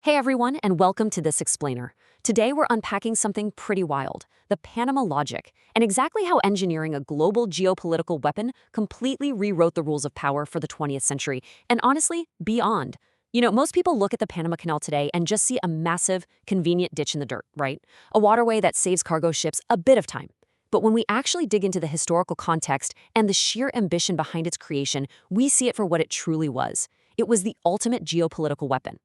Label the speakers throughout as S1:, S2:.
S1: Hey everyone, and welcome to This Explainer. Today we're unpacking something pretty wild, the Panama Logic, and exactly how engineering a global geopolitical weapon completely rewrote the rules of power for the 20th century, and honestly, beyond. Most people look at the Panama Canal today and just see a massive, convenient ditch in the dirt, right? A waterway that saves cargo ships a bit of time. But when we actually dig into the historical context and the sheer ambition behind its creation, we see it for what it truly was. It was the ultimate geopolitical weapon.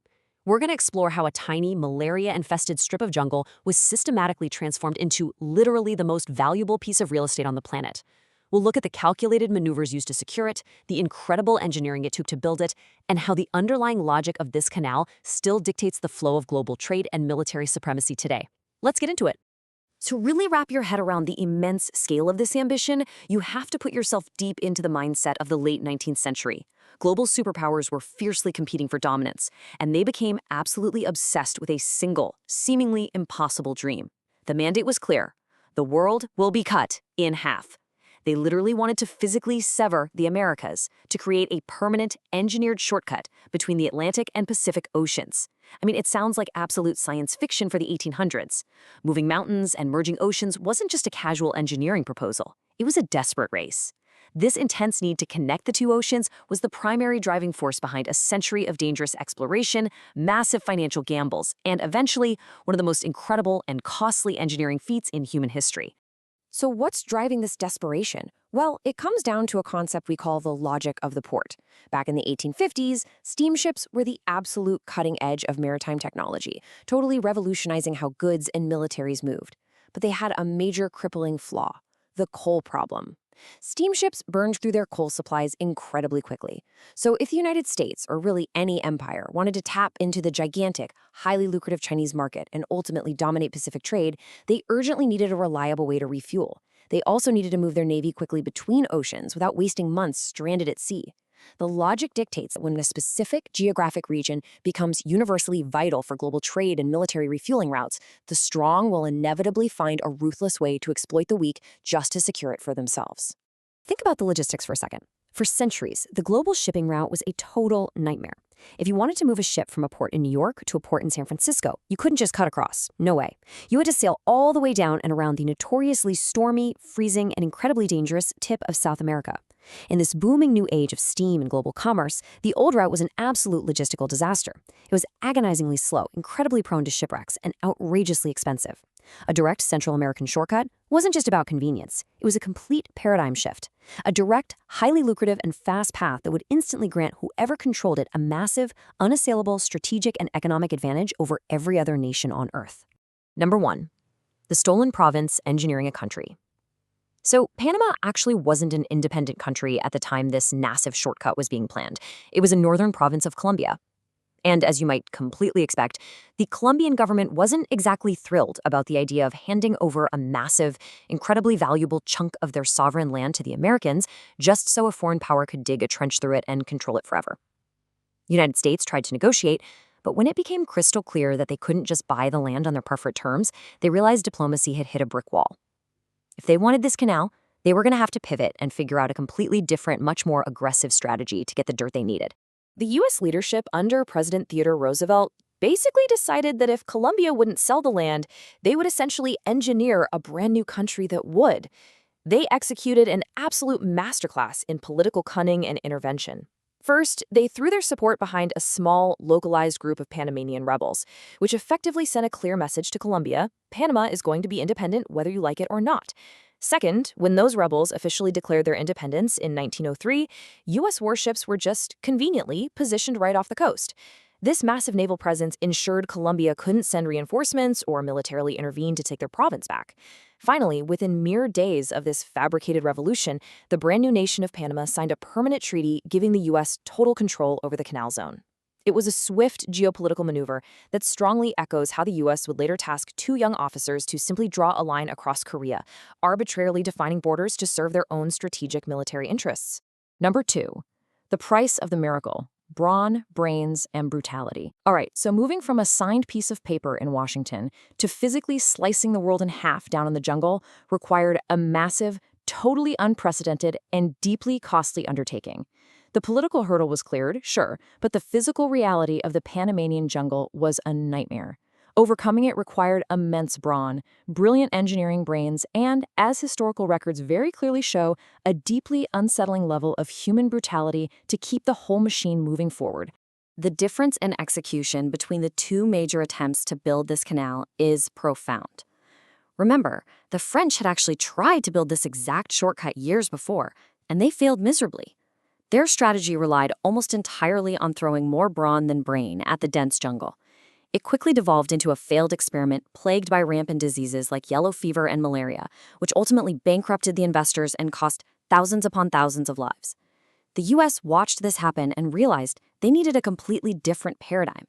S1: We're going to explore how a tiny, malaria-infested strip of jungle was systematically transformed into literally the most valuable piece of real estate on the planet. We'll look at the calculated maneuvers used to secure it, the incredible engineering it took to build it, and how the underlying logic of this canal still dictates the flow of global trade and military supremacy today. Let's get into it. To really wrap your head around the immense scale of this ambition, you have to put yourself deep into the mindset of the late 19th century. Global superpowers were fiercely competing for dominance, and they became absolutely obsessed with a single, seemingly impossible dream. The mandate was clear: the world will be cut in half. They literally wanted to physically sever the Americas to create a permanent, engineered shortcut between the Atlantic and Pacific Oceans. It sounds like absolute science fiction for the 1800s. Moving mountains and merging oceans wasn't just a casual engineering proposal. It was a desperate race. This intense need to connect the two oceans was the primary driving force behind a century of dangerous exploration, massive financial gambles, and eventually, one of the most incredible and costly engineering feats in human history.
S2: So what's driving this desperation? Well, it comes down to a concept we call the logic of the port. Back in the 1850s, steamships were the absolute cutting edge of maritime technology, totally revolutionizing how goods and militaries moved. But they had a major crippling flaw: the coal problem. Steamships burned through their coal supplies incredibly quickly. So if the United States, or really any empire, wanted to tap into the gigantic, highly lucrative Chinese market and ultimately dominate Pacific trade, they urgently needed a reliable way to refuel. They also needed to move their navy quickly between oceans without wasting months stranded at sea. The logic dictates that when a specific geographic region becomes universally vital for global trade and military refueling routes, the strong will inevitably find a ruthless way to exploit the weak just to secure it for themselves. Think about the logistics for a second. For centuries, the global shipping route was a total nightmare. If you wanted to move a ship from a port in New York to a port in San Francisco, you couldn't just cut across. No way. You had to sail all the way down and around the notoriously stormy, freezing, and incredibly dangerous tip of South America. In this booming new age of steam and global commerce, the old route was an absolute logistical disaster. It was agonizingly slow, incredibly prone to shipwrecks, and outrageously expensive. A direct Central American shortcut wasn't just about convenience. It was a complete paradigm shift. A direct, highly lucrative, and fast path that would instantly grant whoever controlled it a massive, unassailable strategic and economic advantage over every other nation on Earth. Number 1. The stolen province engineering a country. So Panama actually wasn't an independent country at the time this massive shortcut was being planned. It was a northern province of Colombia. And as you might completely expect, the Colombian government wasn't exactly thrilled about the idea of handing over a massive, incredibly valuable chunk of their sovereign land to the Americans just so a foreign power could dig a trench through it and control it forever. The United States tried to negotiate, but when it became crystal clear that they couldn't just buy the land on their preferred terms, they realized diplomacy had hit a brick wall. If they wanted this canal, they were going to have to pivot and figure out a completely different, much more aggressive strategy to get the dirt they needed. The U.S. leadership under President Theodore Roosevelt basically decided that if Colombia wouldn't sell the land, they would essentially engineer a brand new country that would. They executed an absolute masterclass in political cunning and intervention. First, they threw their support behind a small, localized group of Panamanian rebels, which effectively sent a clear message to Colombia: Panama is going to be independent whether you like it or not. Second, when those rebels officially declared their independence in 1903, U.S. warships were just conveniently positioned right off the coast. This massive naval presence ensured Colombia couldn't send reinforcements or militarily intervene to take their province back. Finally, within mere days of this fabricated revolution, the brand new nation of Panama signed a permanent treaty giving the U.S. total control over the canal zone. It was a swift geopolitical maneuver that strongly echoes how the U.S. would later task two young officers to simply draw a line across Korea, arbitrarily defining borders to serve their own strategic military interests. Number 2. The price of the miracle: brawn, brains, and brutality. All right, so moving from a signed piece of paper in Washington to physically slicing the world in half down in the jungle required a massive, totally unprecedented, and deeply costly undertaking. The political hurdle was cleared, sure, but the physical reality of the Panamanian jungle was a nightmare. Overcoming it required immense brawn, brilliant engineering brains, and, as historical records very clearly show, a deeply unsettling level of human brutality to keep the whole machine moving forward. The difference in execution between the two major attempts to build this canal is profound. Remember, the French had actually tried to build this exact shortcut years before, and they failed miserably. Their strategy relied almost entirely on throwing more brawn than brain at the dense jungle. It quickly devolved into a failed experiment plagued by rampant diseases like yellow fever and malaria, which ultimately bankrupted the investors and cost thousands upon thousands of lives. The US watched this happen and realized they needed a completely different paradigm.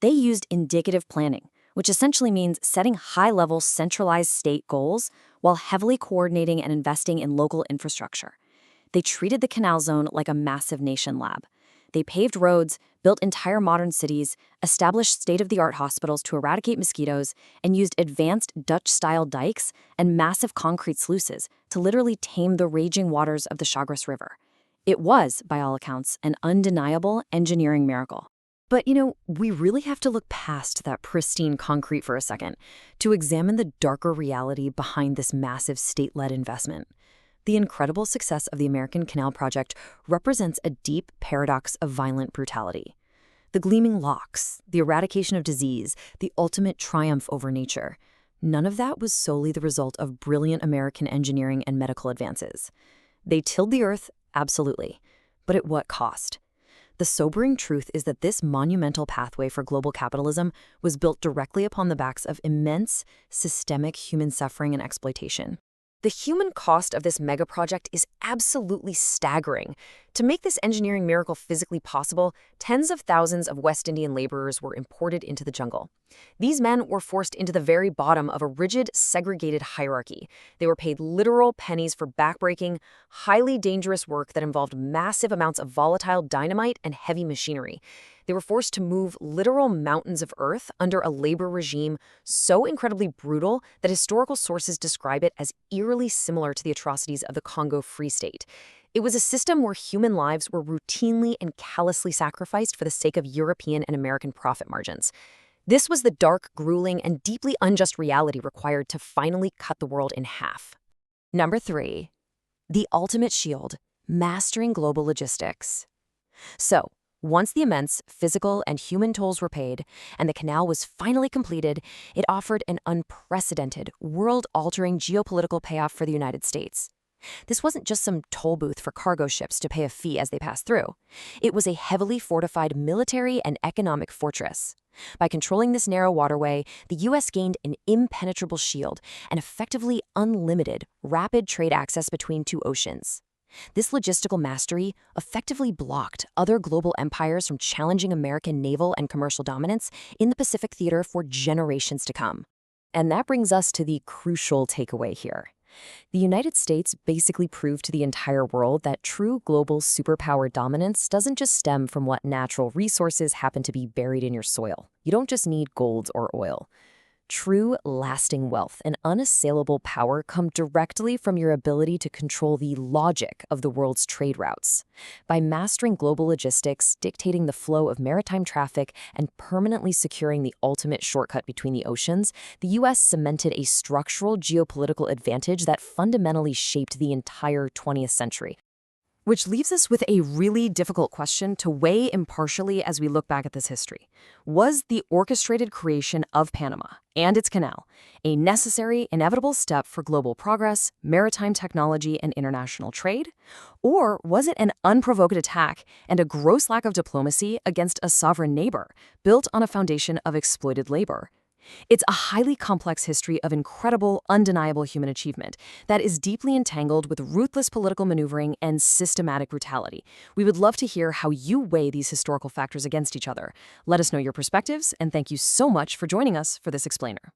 S2: They used indicative planning, which essentially means setting high-level centralized state goals while heavily coordinating and investing in local infrastructure. They treated the canal zone like a massive nation lab. They paved roads, built entire modern cities, established state-of-the-art hospitals to eradicate mosquitoes, and used advanced Dutch-style dikes and massive concrete sluices to literally tame the raging waters of the Chagres River. It was, by all accounts, an undeniable engineering miracle. But, we really have to look past that pristine concrete for a second to examine the darker reality behind this massive state-led investment. The incredible success of the American Canal Project represents a deep paradox of violent brutality. The gleaming locks, the eradication of disease, the ultimate triumph over nature. None of that was solely the result of brilliant American engineering and medical advances. They tilled the earth, absolutely, but at what cost? The sobering truth is that this monumental pathway for global capitalism was built directly upon the backs of immense, systemic human suffering and exploitation. The human cost of this mega project is absolutely staggering. To make this engineering miracle physically possible, tens of thousands of West Indian laborers were imported into the jungle. These men were forced into the very bottom of a rigid, segregated hierarchy. They were paid literal pennies for backbreaking, highly dangerous work that involved massive amounts of volatile dynamite and heavy machinery. They were forced to move literal mountains of earth under a labor regime so incredibly brutal that historical sources describe it as eerily similar to the atrocities of the Congo Free State. It was a system where human lives were routinely and callously sacrificed for the sake of European and American profit margins. This was the dark, grueling, and deeply unjust reality required to finally cut the world in half. Number 3. The ultimate shield, mastering global logistics. So, once the immense physical and human tolls were paid and the canal was finally completed, it offered an unprecedented, world-altering geopolitical payoff for the United States. This wasn't just some toll booth for cargo ships to pay a fee as they passed through. It was a heavily fortified military and economic fortress. By controlling this narrow waterway, the U.S. gained an impenetrable shield and effectively unlimited, rapid trade access between two oceans. This logistical mastery effectively blocked other global empires from challenging American naval and commercial dominance in the Pacific theater for generations to come. And that brings us to the crucial takeaway here. The United States basically proved to the entire world that true global superpower dominance doesn't just stem from what natural resources happen to be buried in your soil. You don't just need gold or oil. True, lasting wealth and unassailable power come directly from your ability to control the logic of the world's trade routes. By mastering global logistics, dictating the flow of maritime traffic, and permanently securing the ultimate shortcut between the oceans, the U.S. cemented a structural geopolitical advantage that fundamentally shaped the entire 20th century. Which leaves us with a really difficult question to weigh impartially as we look back at this history. Was the orchestrated creation of Panama and its canal a necessary, inevitable step for global progress, maritime technology, and international trade? Or was it an unprovoked attack and a gross lack of diplomacy against a sovereign neighbor, built on a foundation of exploited labor? It's a highly complex history of incredible, undeniable human achievement that is deeply entangled with ruthless political maneuvering and systematic brutality. We would love to hear how you weigh these historical factors against each other. Let us know your perspectives, and thank you so much for joining us for this explainer.